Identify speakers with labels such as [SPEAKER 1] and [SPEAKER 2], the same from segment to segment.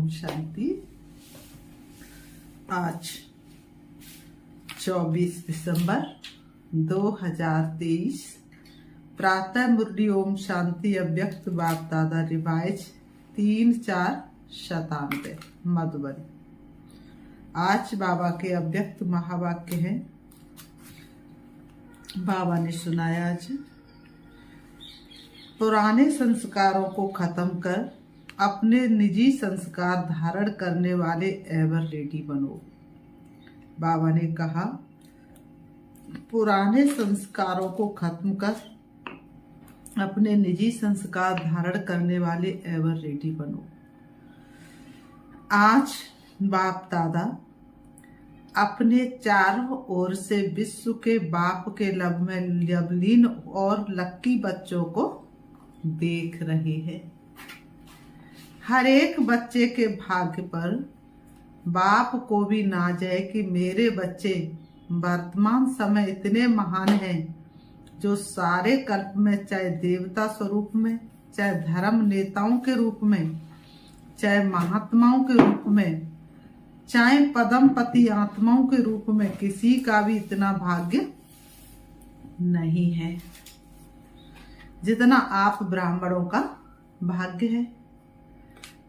[SPEAKER 1] ओम शांति। आज 24 दिसंबर 2023 प्रातः मुरली ओम शांति अव्यक्त बाप दादा रिवाइज 3/4 मधुबन। आज बाबा के अव्यक्त महावाक्य हैं। बाबा ने सुनाया आज, पुराने संस्कारों को खत्म कर अपने निजी संस्कार धारण करने वाले एवर रेडी बनो। बाबा ने कहा, पुराने संस्कारों को खत्म कर अपने निजी संस्कार धारण करने वाले एवर रेडी बनो। आज बाप दादा अपने चारों ओर से विश्व के बाप के लब में लवलीन और लक्की बच्चों को देख रहे हैं। हर एक बच्चे के भाग्य पर बाप को भी ना जाए कि मेरे बच्चे वर्तमान समय इतने महान हैं जो सारे कल्प में, चाहे देवता स्वरूप में, चाहे धर्म नेताओं के रूप में, चाहे महात्माओं के रूप में, चाहे पदमपति आत्माओं के रूप में, किसी का भी इतना भाग्य नहीं है जितना आप ब्राह्मणों का भाग्य है।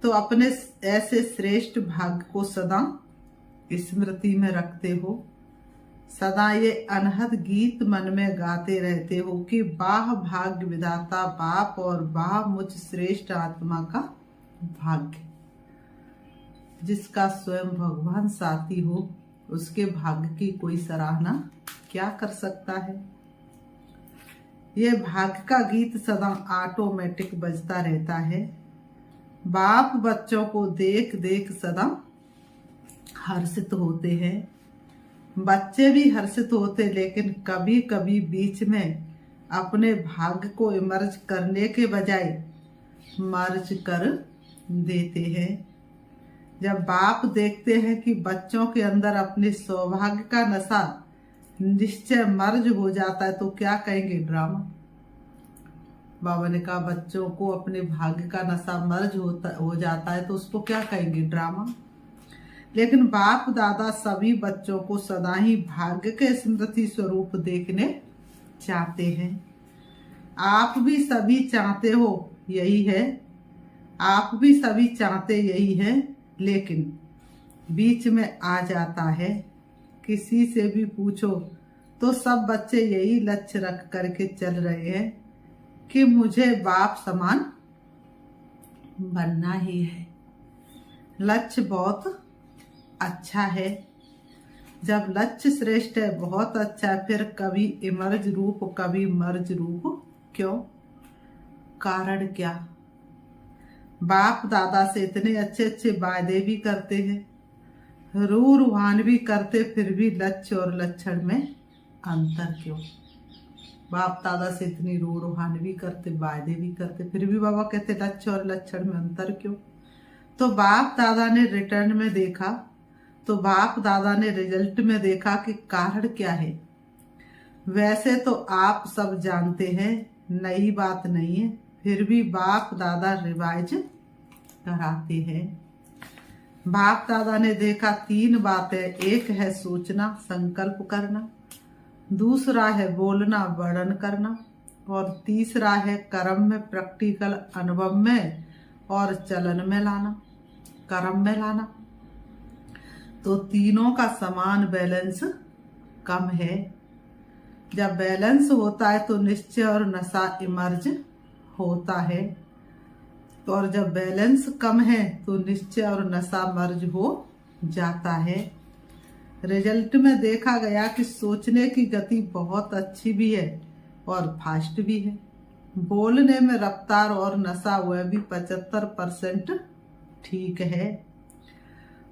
[SPEAKER 1] तो अपने ऐसे श्रेष्ठ भाग्य को सदा स्मृति में रखते हो, सदा ये अनहद गीत मन में गाते रहते हो कि वाह भाग्य विधाता बाप और वाह मुझ श्रेष्ठ आत्मा का भाग्य। जिसका स्वयं भगवान साथी हो उसके भाग्य की कोई सराहना क्या कर सकता है। यह भाग्य का गीत सदा ऑटोमेटिक बजता रहता है। बाप बच्चों को देख देख सदा हर्षित होते हैं। बच्चे भी हर्षित होते, लेकिन कभी कभी बीच में अपने भाग्य को इमर्ज करने के बजाय मर्ज कर देते हैं। जब बाप देखते हैं कि बच्चों के अंदर अपने सौभाग्य का नशा निश्चय मर्ज हो जाता है तो क्या कहेंगे, ड्रामा। बाबा ने कहा, बच्चों को अपने भाग्य का नशा मर्ज हो जाता है तो उसको क्या कहेंगे, ड्रामा। लेकिन बाप दादा सभी बच्चों को सदा ही भाग्य के स्मृति स्वरूप देखने चाहते हैं। आप भी सभी चाहते हो, यही है, आप भी सभी चाहते यही है, लेकिन बीच में आ जाता है। किसी से भी पूछो तो सब बच्चे यही लक्ष्य रख करके चल रहे हैं कि मुझे बाप समान बनना ही है। लक्ष्य बहुत अच्छा है। जब लक्ष्य श्रेष्ठ है, बहुत अच्छा है, फिर कभी इमर्ज रूप कभी मर्ज रूप क्यों? कारण क्या? बाप दादा से इतने अच्छे अच्छे वायदे भी करते हैं, रूहान भी करते, फिर भी लक्ष्य और लक्षण में अंतर क्यों? बाप दादा से इतनी रूहान भी करते, वायदे भी करते, फिर भी बाबा कहते लक्ष्य और लक्षण में अंतर क्यों? तो बाप दादा ने रिटर्न में देखा, तो बाप दादा ने रिजल्ट में देखा कि कारण क्या है। वैसे तो आप सब जानते हैं, नई बात नहीं है, फिर भी बाप दादा रिवाइज कराते हैं। बाप दादा ने देखा 3 बातें, एक है सोचना, संकल्प करना, दूसरा है बोलना, वर्णन करना, और तीसरा है कर्म में, प्रैक्टिकल अनुभव में और चलन में लाना, कर्म में लाना। तो तीनों का समान बैलेंस कम है। जब बैलेंस होता है तो निश्चय और नशा इमर्ज होता है, तो और जब बैलेंस कम है तो निश्चय और नशा मर्ज हो जाता है। रिजल्ट में देखा गया कि सोचने की गति बहुत अच्छी भी है और फास्ट भी है। बोलने में रफ्तार और नशा वह भी 75% ठीक है।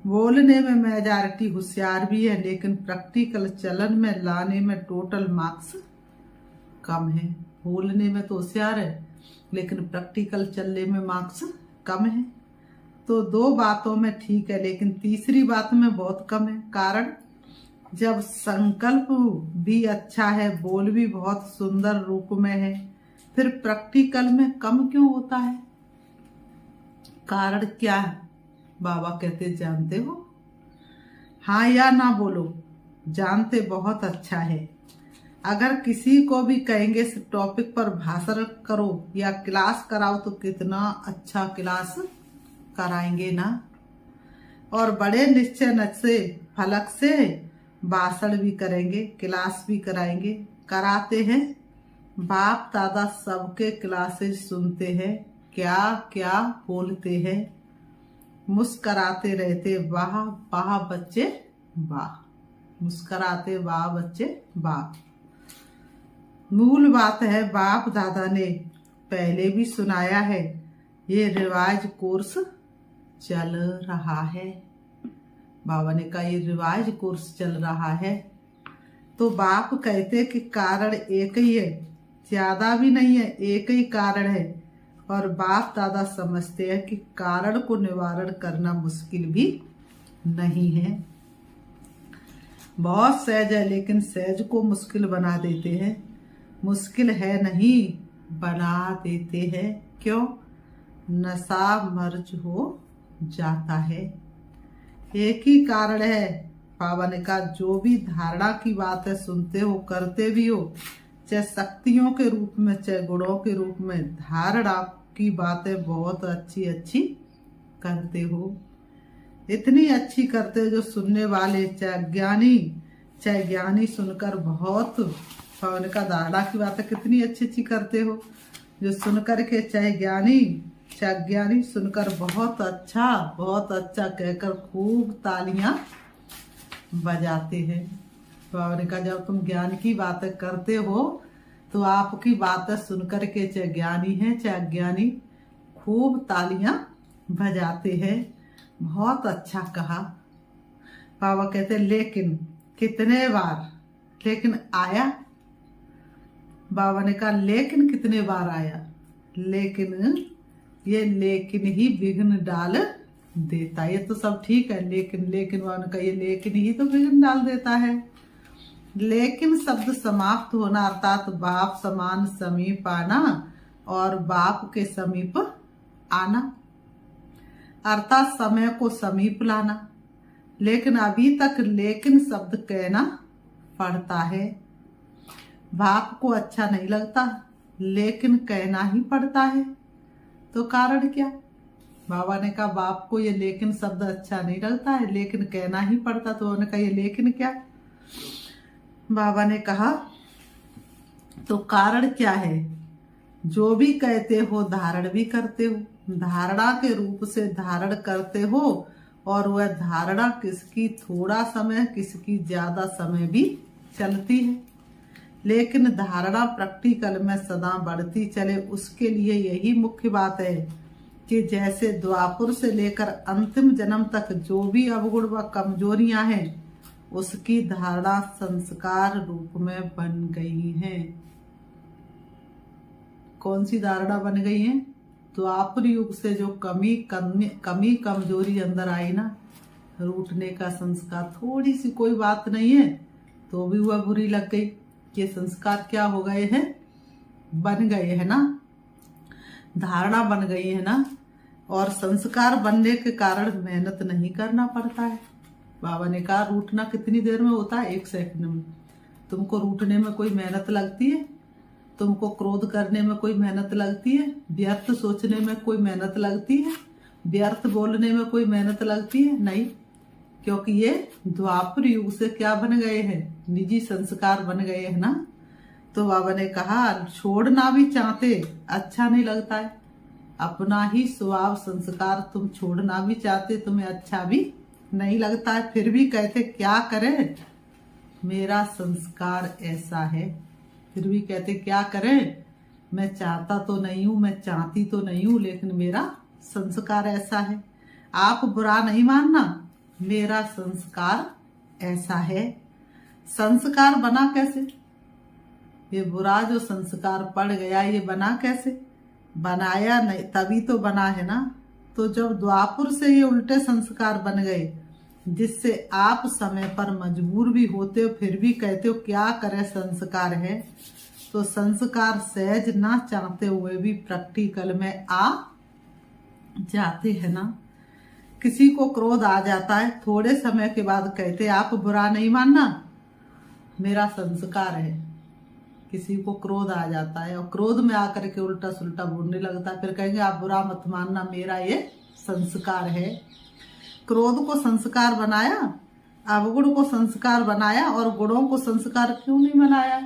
[SPEAKER 1] बोलने में मेजॉरिटी होशियार भी है, लेकिन प्रैक्टिकल चलन में लाने में टोटल मार्क्स कम है। बोलने में तो होशियार है, लेकिन प्रैक्टिकल चलने में मार्क्स कम है। तो 2 बातों में ठीक है, लेकिन तीसरी बात में बहुत कम है। कारण, जब संकल्प भी अच्छा है, बोल भी बहुत सुंदर रूप में है, फिर प्रैक्टिकल में कम क्यों होता है? कारण क्या है? बाबा कहते जानते हो? हाँ या ना बोलो, जानते बहुत अच्छा है। अगर किसी को भी कहेंगे इस टॉपिक पर भाषण करो या क्लास कराओ तो कितना अच्छा क्लास कराएंगे ना। और बड़े निश्चय से फलक से भाषण भी करेंगे, क्लास भी कराएंगे, कराते हैं। बाप दादा सबके क्लासेस सुनते हैं, क्या क्या बोलते हैं, मुस्कराते रहते वाह वाह बच्चे वाह, मुस्कराते वाह बच्चे वाह। मूल बात है, बाप दादा ने पहले भी सुनाया है, ये रिवाज कोर्स चल रहा है। बाबा ने कहा ये रिवाज कोर्स चल रहा है। तो बाप कहते कि कारण एक ही है, ज्यादा भी नहीं है, एक ही कारण है। और बाप दादा समझते हैं कि कारण को निवारण करना मुश्किल भी नहीं है, बहुत सहज है, लेकिन सहज को मुश्किल बना देते हैं। मुश्किल है नहीं, बना देते हैं। क्यों? नशा मर्ज हो जाता है। एक ही कारण है। बाबा ने कहा जो भी धारणा की बात है सुनते हो, करते भी हो, चाहे शक्तियों के रूप में चाहे गुणों के रूप में, धारणा की बातें बहुत अच्छी अच्छी करते हो, इतनी अच्छी करते हो जो सुनने वाले चाहे ज्ञानी सुनकर बहुत, बाबा का धारणा की बातें कितनी अच्छी अच्छी करते हो, जो सुनकर के चाहे अज्ञानी सुनकर बहुत अच्छा कहकर खूब तालियां बजाते हैं। बाबा ने कहा जब तुम ज्ञान की बातें करते हो तो आपकी बातें सुनकर के चाहे ज्ञानी है चाहे अज्ञानी खूब तालियां बजाते हैं। बहुत अच्छा कहा। बाबा कहते लेकिन कितने बार लेकिन आया? बाबा ने कहा लेकिन कितने बार आया? लेकिन ही विघ्न डाल देता। ये तो सब ठीक है, लेकिन बाबा ने कहा ये लेकिन ही तो विघ्न डाल देता है। लेकिन शब्द समाप्त होना अर्थात बाप समान समीप आना और बाप के समीप आना अर्थात समय को समीप लाना। लेकिन अभी तक लेकिन शब्द कहना पड़ता है। बाप को अच्छा नहीं लगता, लेकिन कहना ही पड़ता है। तो कारण क्या? बाबा ने कहा बाप को ये लेकिन शब्द अच्छा नहीं लगता है, लेकिन कहना ही पड़ता। तो उन्होंने कहा ये लेकिन क्या? बाबा ने कहा तो कारण क्या है? जो भी कहते हो धारण भी करते हो, धारणा के रूप से धारण करते हो, और वह धारणा किसकी थोड़ा समय किसकी ज्यादा समय भी चलती है। लेकिन धारणा प्रैक्टिकल में सदा बढ़ती चले, उसके लिए यही मुख्य बात है कि जैसे द्वापुर से लेकर अंतिम जन्म तक जो भी अवगुण व कमजोरियां हैं उसकी धारणा संस्कार रूप में बन गई हैं। कौन सी धारणा बन गई है? द्वापर युग से जो कमी कमजोरी अंदर आई ना, रूठने का संस्कार, थोड़ी सी कोई बात नहीं है तो भी वह बुरी लग गई। ये संस्कार क्या हो गए हैं? बन गए है ना, धारणा बन गई है ना। और संस्कार बनने के कारण मेहनत नहीं करना पड़ता है। बाबा ने कहा रूठना कितनी देर में होता है? 1 सेकंड में। तुमको रूठने में कोई मेहनत लगती है? तुमको क्रोध करने में कोई मेहनत लगती है? व्यर्थ सोचने में कोई मेहनत लगती है? व्यर्थ बोलने में कोई मेहनत लगती है? नहीं, क्योंकि ये द्वापर युग से क्या बन गए हैं? निजी संस्कार बन गए हैं ना। तो बाबा ने कहा छोड़ना भी चाहते अच्छा नहीं लगता है। अपना ही स्वभाव संस्कार तुम छोड़ना भी चाहते, तुम्हें अच्छा भी नहीं लगता है, फिर भी कहते क्या करें, मेरा संस्कार ऐसा है। फिर भी कहते क्या करें, मैं चाहता तो नहीं हूं, मैं चाहती तो नहीं हूं, लेकिन मेरा संस्कार ऐसा है। आप बुरा नहीं मानना, मेरा संस्कार ऐसा है। संस्कार बना कैसे? ये बुरा जो संस्कार पड़ गया ये बना कैसे? बनाया नहीं तभी तो बना है ना। तो जब द्वापुर से ये उल्टे संस्कार बन गए जिससे आप समय पर मजबूर भी होते हो, फिर भी कहते हो क्या करें संस्कार है, तो संस्कार सहज ना चाहते हुए भी प्रैक्टिकल में आ जाते हैं ना। किसी को क्रोध आ जाता है, थोड़े समय के बाद कहते आप बुरा नहीं मानना, मेरा संस्कार है। किसी को क्रोध आ जाता है और क्रोध में आकर के उल्टा सुल्टा बोलने लगता है, फिर कहेंगे आप बुरा मत मानना, मेरा ये संस्कार है। क्रोध को संस्कार बनाया, अवगुण को संस्कार बनाया, और गुणों को संस्कार क्यों नहीं बनाया?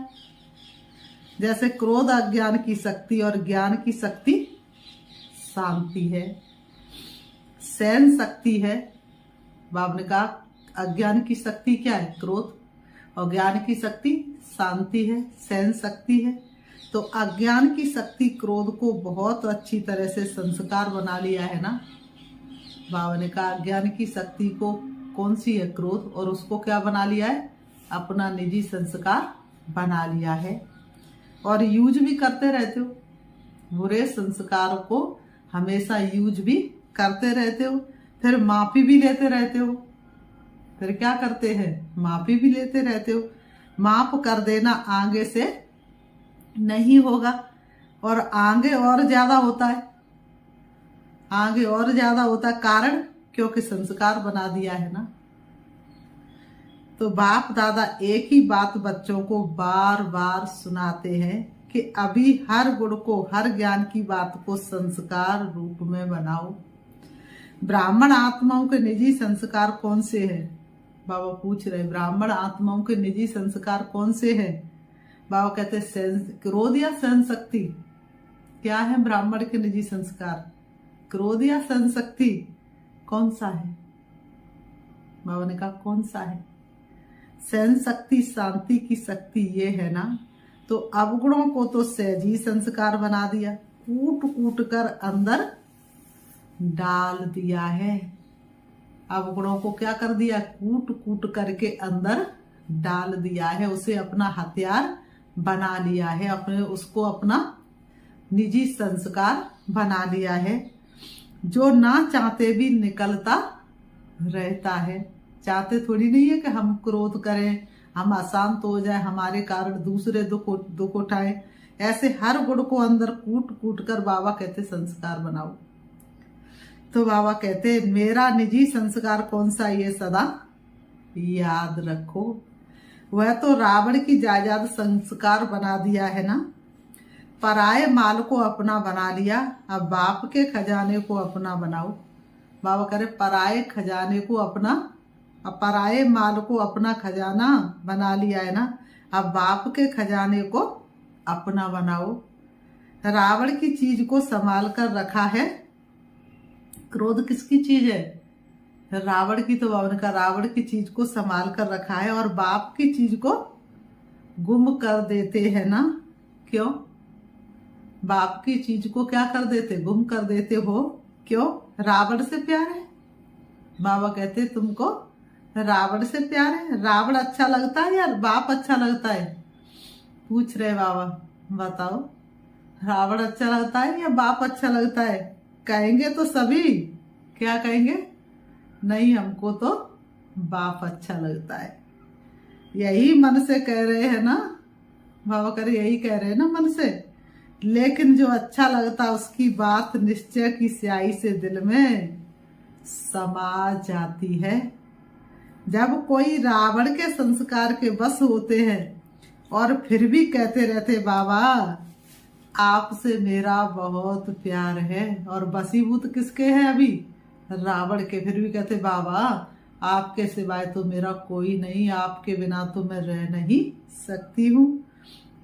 [SPEAKER 1] जैसे क्रोध अज्ञान की शक्ति और ज्ञान की शक्ति शांति है, सहन शक्ति है। बाबा ने कहा अज्ञान की शक्ति क्या है? क्रोध, और ज्ञान की शक्ति शांति है, सहन शक्ति है। तो अज्ञान की शक्ति क्रोध को बहुत अच्छी तरह से संस्कार बना लिया है ना। बाबा ने कहा अज्ञान की शक्ति को कौन सी है? क्रोध, और उसको क्या बना लिया है? अपना निजी संस्कार बना लिया है। और यूज भी करते रहते हो, बुरे संस्कार को हमेशा यूज भी करते रहते हो, फिर माफी भी लेते रहते हो। फिर क्या करते हैं? माफी भी लेते रहते हो। माफ कर देना आगे से नहीं होगा, और आगे और ज्यादा होता है, आगे और ज्यादा होता है। कारण क्योंकि संस्कार बना दिया है ना। तो बाप दादा एक ही बात बच्चों को बार बार सुनाते हैं कि अभी हर गुण को, हर ज्ञान की बात को संस्कार रूप में बनाओ। ब्राह्मण आत्माओं के निजी संस्कार कौन से हैं? बाबा पूछ रहे ब्राह्मण आत्माओं के निजी संस्कार कौन से हैं? बाबा कहते क्रोध या सहन शक्ति? क्या है ब्राह्मण के निजी संस्कार? क्रोध या सहन शक्ति? कौन सा है? बाबा ने कहा कौन सा है? सहन शक्ति शांति की शक्ति ये है ना। तो अवगुणों को तो सहजी संस्कार बना दिया, कूट कूट कर अंदर डाल दिया है। अवगुणों को क्या कर दिया? कूट कूट करके अंदर डाल दिया है, उसे अपना हथियार बना लिया है, अपने उसको अपना निजी संस्कार बना लिया है, जो ना चाहते भी निकलता रहता है। चाहते थोड़ी नहीं है कि हम क्रोध करें, हम अशांत हो जाए, हमारे कारण दूसरे दुख उठाएं। ऐसे हर गुण को अंदर कूट कूट कर बाबा कहते संस्कार बनाओ। तो बाबा कहते मेरा निजी संस्कार कौन सा? ये सदा याद रखो। वह तो रावण की जायदाद संस्कार बना दिया है ना। पराये माल को अपना बना लिया, अब बाप के खजाने को अपना बनाओ। बाबा करे पराये खजाने को अपना, अब पराये माल को अपना खजाना बना लिया है ना, अब बाप के खजाने को अपना बनाओ। रावण की चीज को संभाल कर रखा है। क्रोध किसकी चीज है? रावण की। तो बाबा ने कहा रावण की चीज को संभाल कर रखा है, और बाप की चीज को गुम कर देते हैं ना। क्यों? बाप की चीज को क्या कर देते? गुम कर देते हो। क्यों? रावण से प्यार है। बाबा कहते तुमको रावण से प्यार है। रावण अच्छा लगता है या बाप अच्छा लगता है? पूछ रहे बाबा, बताओ रावण अच्छा लगता है या बाप अच्छा लगता है? कहेंगे तो सभी क्या कहेंगे? नहीं, हमको तो बाप अच्छा लगता है। यही मन से कह रहे हैं ना बाबा, करे यही कह रहे हैं ना मन से। लेकिन जो अच्छा लगता उसकी बात निश्चय की स्याही से दिल में समा जाती है। जब कोई रावण के संस्कार के बस होते हैं और फिर भी कहते रहते बाबा आपसे मेरा बहुत प्यार है, और बसीभूत किसके हैं? अभी रावण के। फिर भी कहते बाबा आपके सिवाय तो मेरा कोई नहीं, आपके बिना तो मैं रह नहीं सकती हूँ।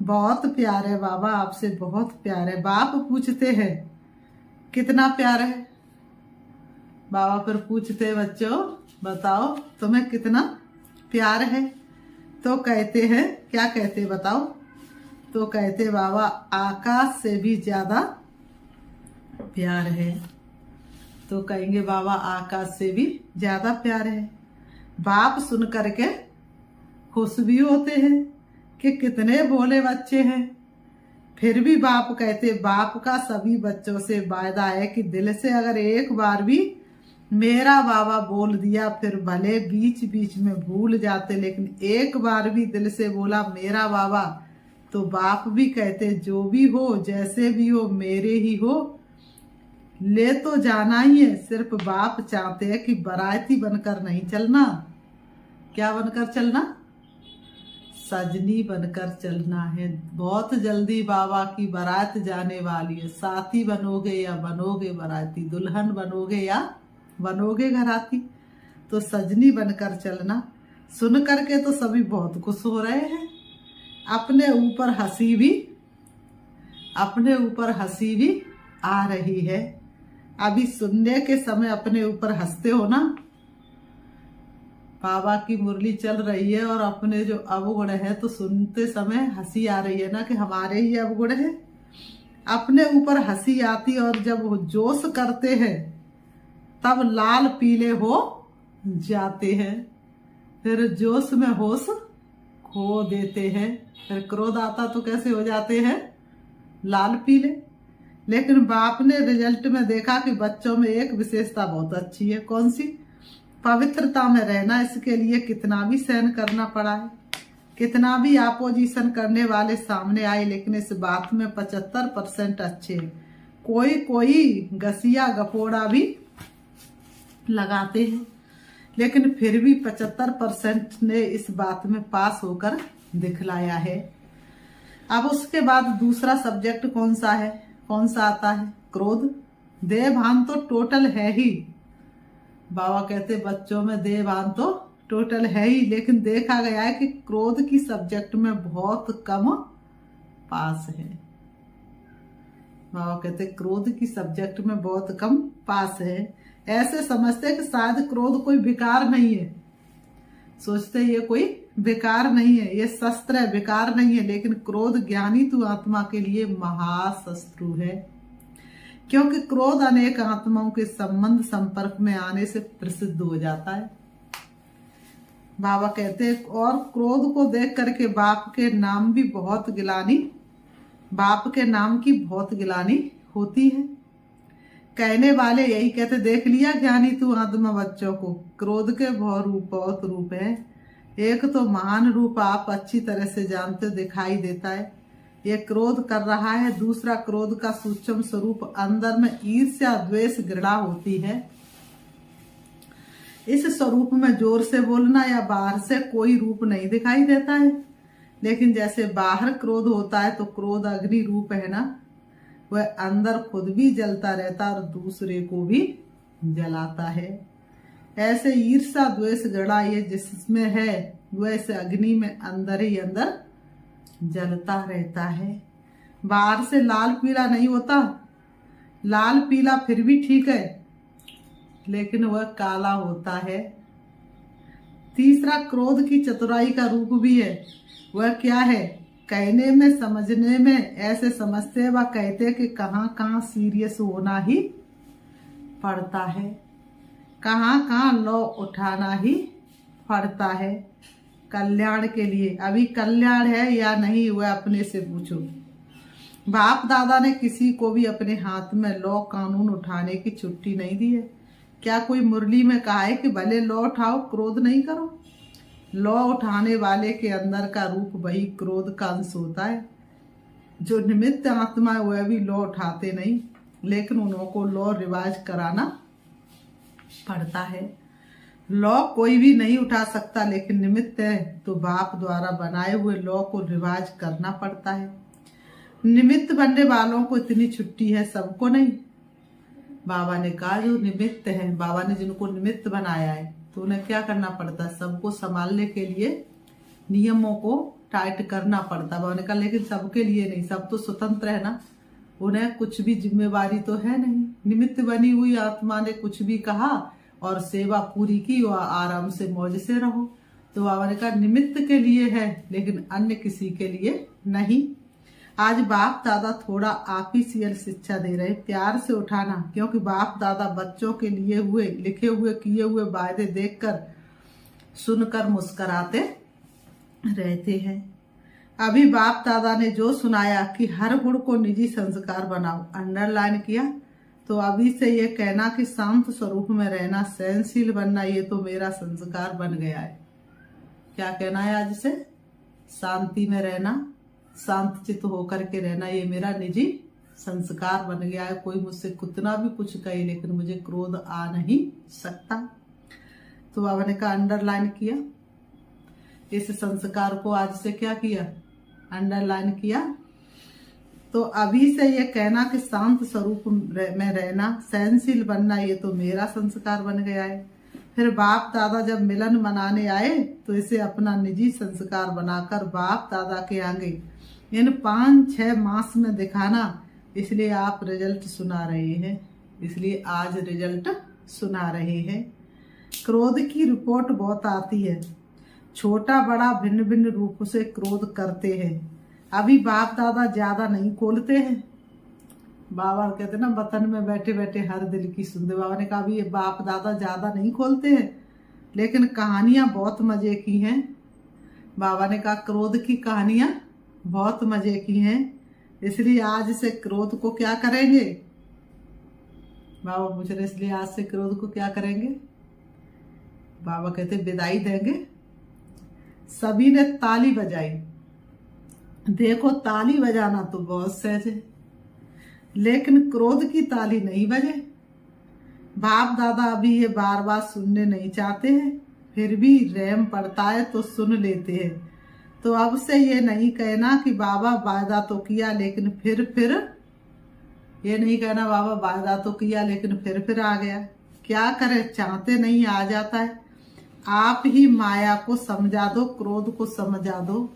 [SPEAKER 1] बहुत प्यार है बाबा, आपसे बहुत प्यार है। बाप पूछते हैं कितना प्यार है? बाबा फिर पूछते हैं बच्चों बताओ तुम्हें कितना प्यार है? तो कहते हैं, क्या कहते बताओ? तो कहते बाबा आकाश से भी ज्यादा प्यार है। तो कहेंगे बाबा आकाश से भी ज्यादा प्यार है। बाप सुन करके खुश भी होते हैं कि कितने भोले बच्चे हैं। फिर भी बाप कहते बाप का सभी बच्चों से वायदा है कि दिल से अगर एक बार भी मेरा बाबा बोल दिया, फिर भले बीच बीच में भूल जाते, लेकिन एक बार भी दिल से बोला मेरा बाबा, तो बाप भी कहते जो भी हो जैसे भी हो मेरे ही हो, ले तो जाना ही है, सिर्फ बाप चाहते हैं कि बाराती बनकर नहीं चलना। क्या बनकर चलना? सजनी बनकर चलना है। बहुत जल्दी बाबा की बारात जाने वाली है। साथी बनोगे या बनोगे बाराती, दुल्हन बनोगे या बनोगे घराती, तो सजनी बनकर चलना। सुन करके तो सभी बहुत खुश हो रहे हैं। अपने ऊपर हंसी भी आ रही है। अभी सुनने के समय अपने ऊपर हंसते हो ना। बाबा की मुरली चल रही है और अपने जो अवगुण है तो सुनते समय हंसी आ रही है ना कि हमारे ही अवगुण है। अपने ऊपर हंसी आती और जब जोश करते हैं तब लाल पीले हो जाते हैं। फिर जोश में होश खो देते हैं। फिर क्रोध आता तो कैसे हो जाते हैं? लाल पीले। लेकिन बाप ने रिजल्ट में देखा कि बच्चों में एक विशेषता बहुत अच्छी है। कौन सी? पवित्रता में रहना। इसके लिए कितना भी सहन करना पड़ा है, कितना भी अपोजिशन करने वाले सामने आए, लेकिन इस बात में 75% अच्छे हैं। कोई गसिया गपोड़ा भी लगाते हैं, लेकिन फिर भी 75% ने इस बात में पास होकर दिखलाया है। अब उसके बाद दूसरा सब्जेक्ट कौन सा आता है? क्रोध। देह भान तो टोटल है ही। बाबा कहते बच्चों में देह भान तो टोटल है ही, लेकिन देखा गया है कि क्रोध की सब्जेक्ट में बहुत कम पास है। बाबा कहते क्रोध की सब्जेक्ट में बहुत कम पास है। ऐसे समझते कि शायद क्रोध कोई विकार नहीं है। सोचते ये कोई विकार नहीं है, ये शस्त्र है, विकार नहीं है। लेकिन क्रोध ज्ञानी तु आत्मा के लिए महाशत्रु है, क्योंकि क्रोध अनेक आत्माओं के संबंध संपर्क में आने से प्रसिद्ध हो जाता है। बाबा कहते हैं और क्रोध को देख करके बाप के नाम की बहुत गिलानी होती है। कहने वाले यही कहते, देख लिया ज्ञानी तू आत्मा बच्चों को, क्रोध के बहुत रूप है। एक तो महान रूप आप अच्छी तरह से जानते दिखाई देता है, ये क्रोध कर रहा है। दूसरा, क्रोध का सूक्ष्म स्वरूप अंदर में ईर्ष्या द्वेष घृणा होती है। इस स्वरूप में जोर से बोलना या बाहर से कोई रूप नहीं दिखाई देता है, लेकिन जैसे बाहर क्रोध होता है तो क्रोध अग्नि रूप है ना, वह अंदर खुद भी जलता रहता और दूसरे को भी जलाता है। ऐसे ईर्ष्या द्वेष घृणा ये जिसमें है वैसे अग्नि में अंदर ही अंदर जलता रहता है। बाहर से लाल पीला नहीं होता, लाल पीला फिर भी ठीक है, लेकिन वह काला होता है। तीसरा, क्रोध की चतुराई का रूप भी है। वह क्या है? कहने में समझने में ऐसे समझते व कहते कि कहाँ सीरियस होना ही पड़ता है, कहाँ लौ उठाना ही पड़ता है कल्याण के लिए। अभी कल्याण है या नहीं वह अपने से पूछो। बाप दादा ने किसी को भी अपने हाथ में लॉ कानून उठाने की छुट्टी नहीं दी है। क्या कोई मुरली में कहा है कि भले लॉ उठाओ, क्रोध नहीं करो? लॉ उठाने वाले के अंदर का रूप वही क्रोध का अंश होता है। जो निमित्त आत्मा है वह भी लॉ उठाते नहीं, लेकिन उनको लॉ रिवाज कराना पड़ता है। लॉ कोई भी नहीं उठा सकता, लेकिन निमित्त है तो बाप द्वारा बनाए हुए लॉ को रिवाज करना पड़ता है। निमित्त बनने वालों को इतनी छुट्टी है, सबको नहीं। बाबा ने कहा जो निमित्त है, बाबा ने जिनको निमित्त बनाया है तो उन्हें क्या करना पड़ता है? सबको संभालने के लिए नियमों को टाइट करना पड़ता है। बाबा ने कहा लेकिन सबके लिए नहीं, सब तो स्वतंत्र है ना, उन्हें कुछ भी जिम्मेवारी तो है नहीं। निमित्त बनी हुई आत्मा ने कुछ भी कहा और सेवा पूरी की और आराम से मौज से रहो। तो बाबा ने कहा निमित्त के लिए है, लेकिन अन्य किसी के लिए नहीं। आज बाप दादा थोड़ा ऑफिशियल शिक्षा दे रहे, प्यार से उठाना, क्योंकि बाप दादा बच्चों के लिए हुए लिखे हुए किए हुए वायदे देखकर सुनकर मुस्कुराते रहते हैं। अभी बाप दादा ने जो सुनाया कि हर गुण को निजी संस्कार बनाओ, अंडरलाइन किया। तो अभी से ये कहना कि शांत स्वरूप में रहना, सहनशील बनना, ये तो मेरा संस्कार बन गया है। क्या कहना है आज से? शांति में रहना, शांत चित्त होकर के रहना, ये मेरा निजी संस्कार बन गया है। कोई मुझसे कितना भी कुछ कहे लेकिन मुझे क्रोध आ नहीं सकता। तो बाबा ने कहा अंडरलाइन किया इस संस्कार को, आज से क्या किया, अंडरलाइन किया। तो अभी से ये कहना कि शांत स्वरूप में रहना, सहनशील बनना, ये तो मेरा संस्कार बन गया है। फिर बाप दादा जब मिलन मनाने आए तो इसे अपना निजी संस्कार बनाकर बाप दादा के आगे इन 5-6 मास में दिखाना। इसलिए आप रिजल्ट सुना रहे हैं, इसलिए आज रिजल्ट सुना रहे हैं। क्रोध की रिपोर्ट बहुत आती है, छोटा बड़ा भिन्न भिन्न रूप से क्रोध करते हैं। अभी बाप दादा ज्यादा नहीं खोलते हैं। बाबा कहते ना वतन में बैठे बैठे हर दिल की सुनते। बाबा ने कहा अभी ये बाप दादा ज्यादा नहीं खोलते हैं, लेकिन कहानियां बहुत मजे की हैं। बाबा ने कहा क्रोध की कहानियां बहुत मजे की हैं, इसलिए आज से क्रोध को क्या करेंगे। बाबा पूछ रहे इसलिए आज से क्रोध को क्या करेंगे। बाबा कहते विदाई देंगे। सभी ने ताली बजाई। देखो ताली बजाना तो बहुत सहज है, लेकिन क्रोध की ताली नहीं बजे। बाप दादा अभी ये बार बार सुनने नहीं चाहते हैं, फिर भी रहम पड़ता है तो सुन लेते हैं। तो अब से ये नहीं कहना कि बाबा वायदा तो किया लेकिन फिर ये नहीं कहना बाबा वायदा तो किया लेकिन फिर आ गया। क्या करे, चाहते नहीं आ जाता है। आप ही माया को समझा दो, क्रोध को समझा दो।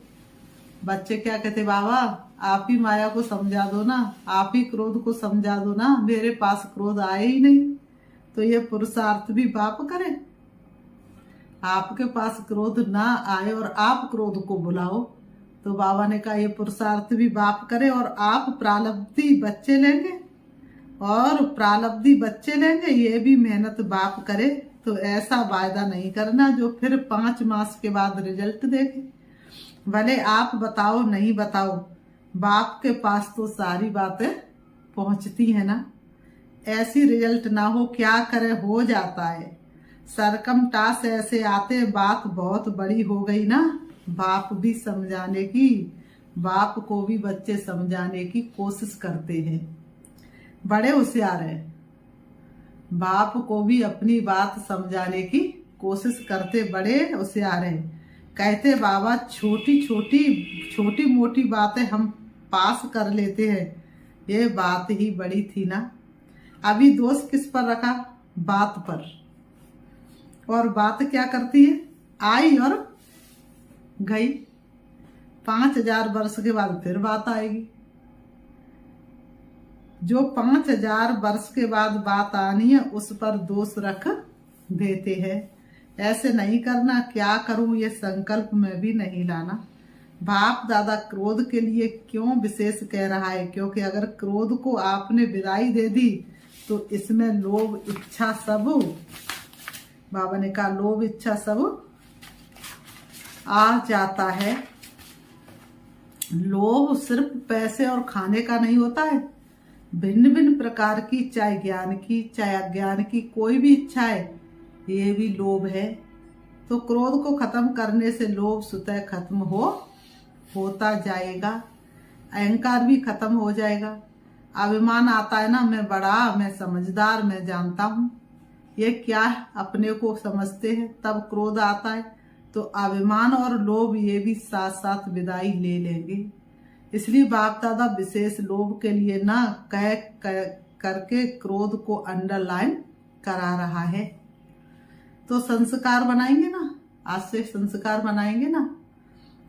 [SPEAKER 1] बच्चे क्या कहते बाबा आप ही माया को समझा दो ना, आप ही क्रोध को समझा दो ना, मेरे पास क्रोध आए ही नहीं। तो ये पुरुषार्थ भी बाप करे, आपके पास क्रोध ना आए और आप क्रोध को बुलाओ। तो बाबा ने कहा ये पुरुषार्थ भी बाप करे और आप प्रारब्धी बच्चे लेंगे, और प्रारब्धी बच्चे लेंगे, ये भी मेहनत बाप करे। तो ऐसा वायदा नहीं करना जो फिर 5 मास के बाद रिजल्ट देखे। भले आप बताओ नहीं बताओ, बाप के पास तो सारी बातें पहुंचती है ना। ऐसी रिजल्ट ना हो, क्या करे, हो जाता है। सरकम टास ऐसे आते, बात बहुत बड़ी हो गई ना। बाप भी समझाने की, बाप को भी बच्चे समझाने की कोशिश करते हैं, बड़े होशियार हैं। बाप को भी अपनी बात समझाने की कोशिश करते, बड़े होशियार हैं। कहते बाबा छोटी मोटी बातें हम पास कर लेते हैं, ये बात ही बड़ी थी ना। अभी दोष किस पर रखा, बात पर। और बात क्या करती है, आई और गई। 5000 वर्ष के बाद फिर बात आएगी। जो 5000 वर्ष के बाद बात आनी है उस पर दोष रख देते हैं। ऐसे नहीं करना। क्या करूं ये संकल्प में भी नहीं लाना। बाप दादा क्रोध के लिए क्यों विशेष कह रहा है, क्योंकि अगर क्रोध को आपने विदाई दे दी तो इसमें लोभ इच्छा सब, बाबा ने कहा लोभ इच्छा सब आ जाता है। लोभ सिर्फ पैसे और खाने का नहीं होता है, भिन्न भिन्न प्रकार की, चाहे ज्ञान की चाहे अज्ञान की, कोई भी इच्छा है, ये भी लोभ है। तो क्रोध को खत्म करने से लोभ स्वतः खत्म होता जाएगा। अहंकार भी खत्म हो जाएगा। अभिमान आता है ना, मैं बड़ा, मैं समझदार, मैं जानता हूँ, ये क्या अपने को समझते हैं, तब क्रोध आता है। तो अभिमान और लोभ ये भी साथ साथ विदाई ले लेंगे। इसलिए बाप दादा विशेष लोभ के लिए ना कह करके क्रोध को अंडरलाइन करा रहा है। तो संस्कार बनाएंगे ना, आज से संस्कार बनाएंगे ना।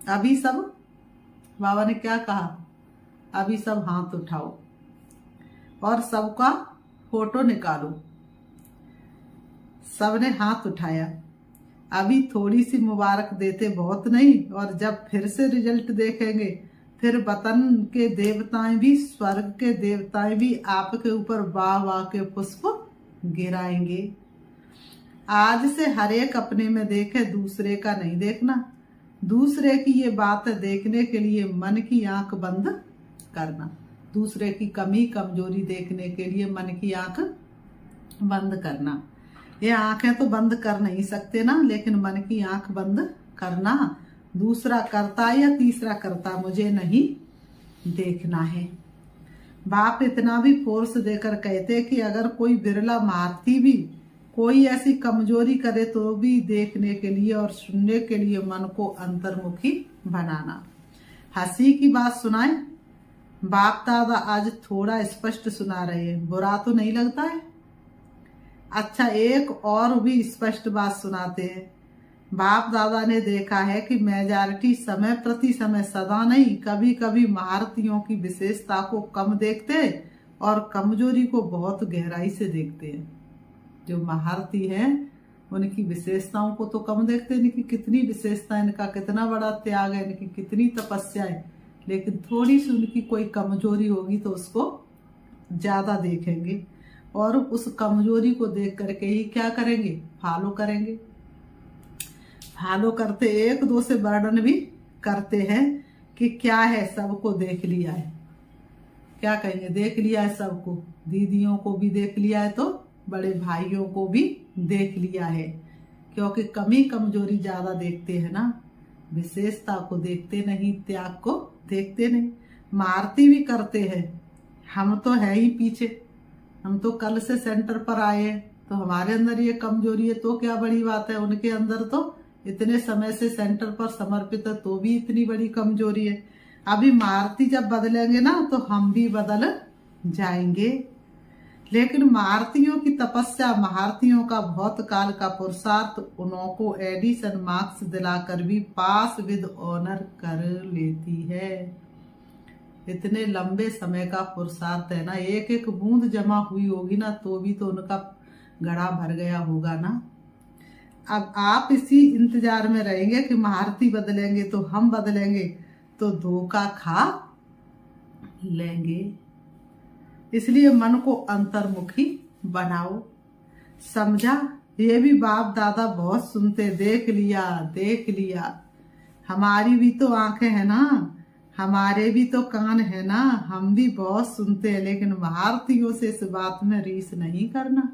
[SPEAKER 1] अभी सब बाबा ने क्या कहा, अभी सब हाथ उठाओ और सबका फोटो निकालो। सबने हाथ उठाया। अभी थोड़ी सी मुबारक देते, बहुत नहीं। और जब फिर से रिजल्ट देखेंगे, फिर वतन के देवताएं भी, स्वर्ग के देवताएं भी आपके ऊपर वाह वाह के पुष्प गिराएंगे। आज से हर एक अपने में देखे, दूसरे का नहीं देखना। दूसरे की ये बात देखने के लिए मन की आंख बंद करना। दूसरे की कमी कमजोरी देखने के लिए मन की आंख बंद करना। ये आंखें तो बंद कर नहीं सकते ना, लेकिन मन की आंख बंद करना। दूसरा करता या तीसरा करता मुझे नहीं देखना है। बाप इतना भी फोर्स देकर कहते कि अगर कोई बिरला मारती भी कोई ऐसी कमजोरी करे तो भी देखने के लिए और सुनने के लिए मन को अंतर्मुखी बनाना। हंसी की बात सुनाए, बाप दादा आज थोड़ा स्पष्ट सुना रहे हैं, बुरा तो नहीं लगता है? अच्छा, एक और भी स्पष्ट बात सुनाते हैं। बाप दादा ने देखा है कि मेजॉरिटी समय प्रति समय, सदा नहीं, कभी कभी महारथियों की विशेषता को कम देखते और कमजोरी को बहुत गहराई से देखते हैं। जो महारथी हैं उनकी विशेषताओं को तो कम देखते हैं, इनकी कितनी विशेषता, इनका कितना बड़ा त्याग है, इनकी कितनी तपस्या है, लेकिन थोड़ी सी उनकी कोई कमजोरी होगी तो उसको ज्यादा देखेंगे और उस कमजोरी को देख करके ही क्या करेंगे, फॉलो करेंगे। फॉलो करते एक दो से वर्णन भी करते हैं कि क्या है, सबको देख लिया है, क्या कहेंगे, देख लिया है सबको, दीदियों को भी देख लिया है तो बड़े भाइयों को भी देख लिया है, क्योंकि कमी कमजोरी ज्यादा देखते हैं ना, विशेषता को देखते नहीं, त्याग को देखते नहीं। मारती भी करते हैं, हम तो है ही पीछे, हम तो कल से सेंटर पर आए हैं, तो हमारे अंदर ये कमजोरी है तो क्या बड़ी बात है, उनके अंदर तो इतने समय से सेंटर पर समर्पित है तो भी इतनी बड़ी कमजोरी है। अभी मारती जब बदलेंगे ना तो हम भी बदल जाएंगे। लेकिन महारथियों की तपस्या, महारथियों का बहुत काल का पुरुषार्थ उनको एडिशन मार्क्स दिलाकर भी पास विद ऑनर कर लेती है। इतने लंबे समय का पुरुषार्थ है ना, एक एक बूंद जमा हुई होगी ना तो भी तो उनका घड़ा भर गया होगा ना। अब आप इसी इंतजार में रहेंगे कि महारथी बदलेंगे तो हम बदलेंगे, तो धोखा खा लेंगे। इसलिए मन को अंतर्मुखी बनाओ। समझा? ये भी बाप दादा बहुत सुनते, देख लिया देख लिया। हमारी भी तो आंखें हैं ना, हमारे भी तो कान है ना, हम भी बहुत सुनते हैं, लेकिन महारथियों से इस बात में रीस नहीं करना।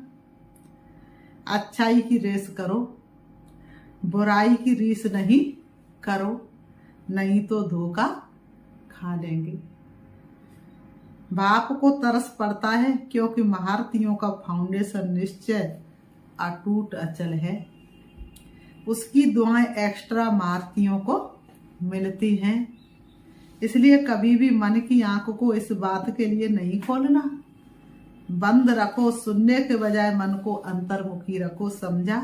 [SPEAKER 1] अच्छाई की रेस करो, बुराई की रीस नहीं करो, नहीं तो धोखा खा लेंगे। बाप को तरस पड़ता है क्योंकि महारथियों का फाउंडेशन निश्चय अटूट अचल है। उसकी दुआएं एक्स्ट्रा महारथियों को मिलती हैं, इसलिए कभी भी मन की आंख को इस बात के लिए नहीं खोलना। बंद रखो, सुनने के बजाय मन को अंतर्मुखी रखो। समझा?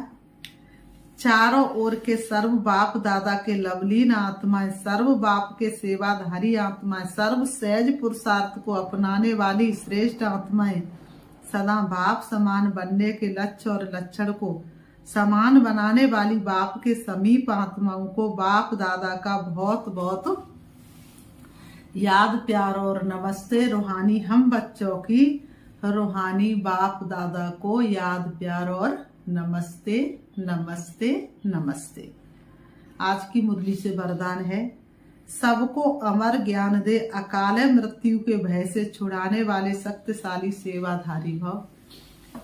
[SPEAKER 1] चारों ओर के सर्व बाप दादा के लवलीन आत्माएं, सर्व बाप के सेवाधारी आत्माएं, सर्व सहज पुरुषार्थ को अपनाने वाली श्रेष्ठ आत्माएं, सदा बाप समान बनने के लक्ष्य और लक्षण को समान बनाने वाली बाप के समीप आत्माओं को बाप दादा का बहुत बहुत याद, प्यार और नमस्ते। रूहानी हम बच्चों की रूहानी बाप दादा को याद, प्यार और नमस्ते नमस्ते नमस्ते। आज की मुरली से वरदान है, सबको अमर ज्ञान दे, अकाल मृत्यु के भय से छुड़ाने वाले शक्तिशाली सेवाधारी भव।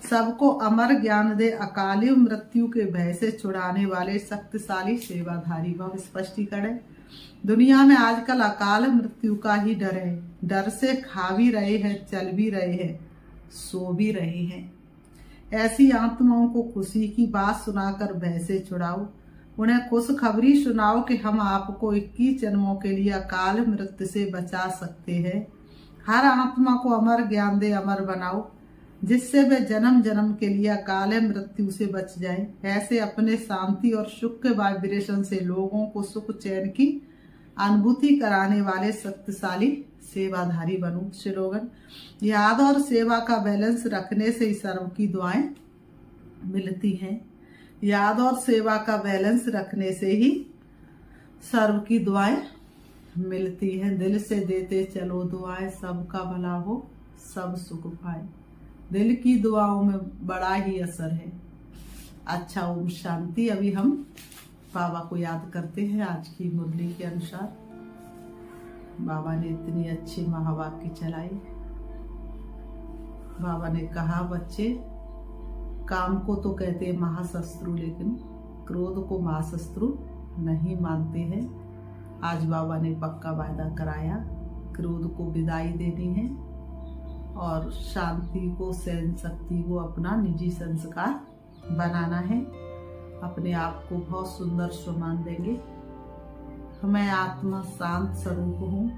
[SPEAKER 1] सबको अमर ज्ञान दे, अकाल मृत्यु के भय से छुड़ाने वाले शक्तिशाली सेवाधारी भव। स्पष्टीकरण, दुनिया में आजकल अकाल मृत्यु का ही डर है। डर से खा भी रहे हैं, चल भी रहे हैं, सो भी रहे हैं। ऐसी आत्माओं को खुशी की बात सुनाकर भय से छुड़ाओ। उन्हें खुशखबरी सुनाओ कि हम आपको 21 जन्मों के लिए अकाल मृत्यु से बचा सकते हैं। हर आत्मा को अमर ज्ञान दे, अमर बनाओ, जिससे वे जन्म जन्म के लिए अकाल मृत्यु से बच जाए। ऐसे अपने शांति और सुख के वाइब्रेशन से लोगों को सुख चैन की अनुभूति कराने वाले शक्तिशाली सेवाधारी बनो। स्लोगन, याद और सेवा का बैलेंस रखने से ही सर्व की दुआएं मिलती हैं। याद और सेवा का बैलेंस रखने से ही सर्व की दुआएं मिलती हैं। दिल से देते चलो दुआएं, सबका भला हो, सब सुख पाए। दिल की दुआओं में बड़ा ही असर है। अच्छा, ओम शांति। अभी हम बाबा को याद करते हैं आज की मुरली के अनुसार। बाबा ने इतनी अच्छी महावाक्य चलाई। बाबा ने कहा, बच्चे काम को तो कहते हैं महाशत्रु, लेकिन क्रोध को महाशत्रु नहीं मानते हैं। आज बाबा ने पक्का वायदा कराया, क्रोध को विदाई देनी है और शांति को, सहन शक्ति को अपना निजी संस्कार बनाना है। अपने आप को बहुत सुंदर सम्मान देंगे। मैं आत्मा शांत स्वरूप हूँ।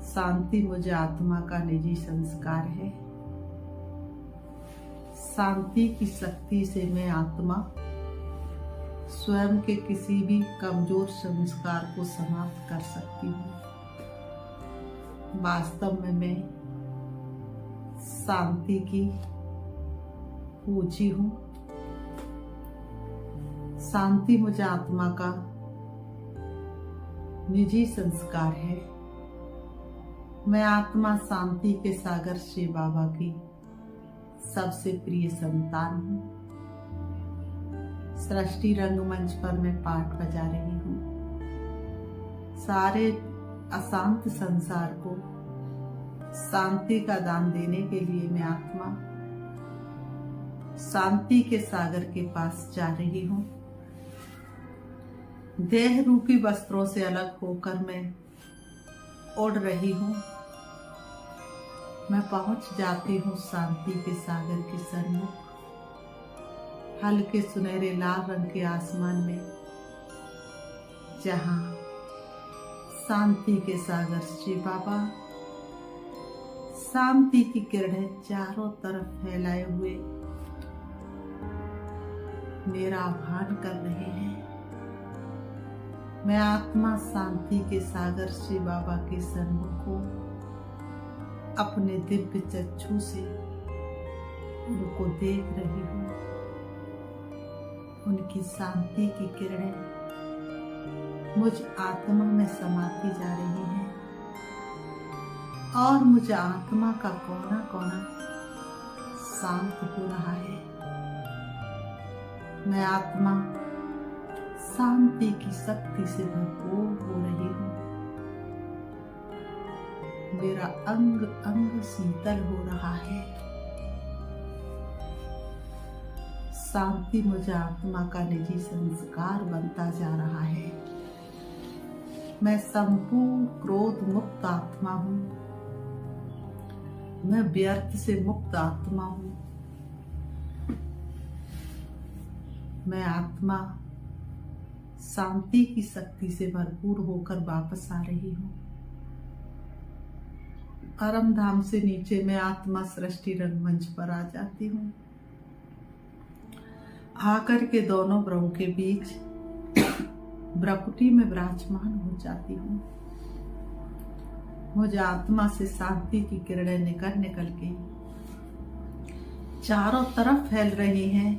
[SPEAKER 1] शांति मुझे आत्मा का निजी संस्कार है। शांति की शक्ति से मैं आत्मा स्वयं के किसी भी कमजोर संस्कार को समाप्त कर सकती हूँ। वास्तव में मैं शांति की पूजी हूँ। शांति मुझे आत्मा का निजी संस्कार है। मैं आत्मा शांति के सागर श्री बाबा की सबसे प्रिय संतान हूँ। सृष्टि रंगमंच पर मैं पाठ बजा रही हूँ। सारे अशांत संसार को शांति का दान देने के लिए मैं आत्मा शांति के सागर के पास जा रही हूँ। देह रूपी वस्त्रों से अलग होकर मैं उड़ रही हूँ। मैं पहुंच जाती हूँ शांति के सागर के सन्मुख। हल्के सुनहरे लाल रंग के आसमान में, जहाँ शांति के सागर श्री बाबा शांति की किरणें चारों तरफ फैलाए हुए मेरा आह्वान कर रहे हैं। मैं आत्मा शांति के सागर श्री बाबा के सन्मुख को अपने दिव्य चक्षु से उनको देख रही हूँ। उनकी शांति की किरणें मुझ आत्मा में समाती जा रही हैं और मुझे आत्मा का कोना कोना शांत हो रहा है। मैं आत्मा शांति की शक्ति से भरपूर हो रही हूँ। मेरा अंग अंग शीतल हो रहा है। शांति मुझे आत्मा का निजी संस्कार बनता जा रहा है। मैं संपूर्ण क्रोध मुक्त आत्मा हूँ। मैं व्यर्थ से मुक्त आत्मा हूँ। मैं आत्मा शांति की शक्ति से भरपूर होकर वापस आ रही हूँ। परम धाम से नीचे मैं आत्मा सृष्टि रंगमंच पर आ जाती हूँ। आकर के दोनों ब्रह्म के बीच ब्रकुटी में विराजमान हो जाती हूँ। मुझे आत्मा से शांति की किरणें निकल निकल के चारों तरफ फैल रही हैं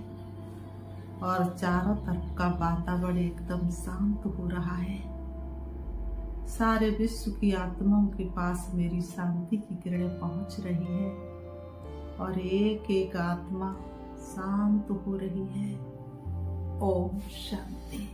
[SPEAKER 1] और चारों तरफ का वातावरण एकदम शांत हो रहा है। सारे विश्व की आत्माओं के पास मेरी शांति की किरणें पहुंच रही है और एक एक आत्मा शांत हो रही है। ओम शांति।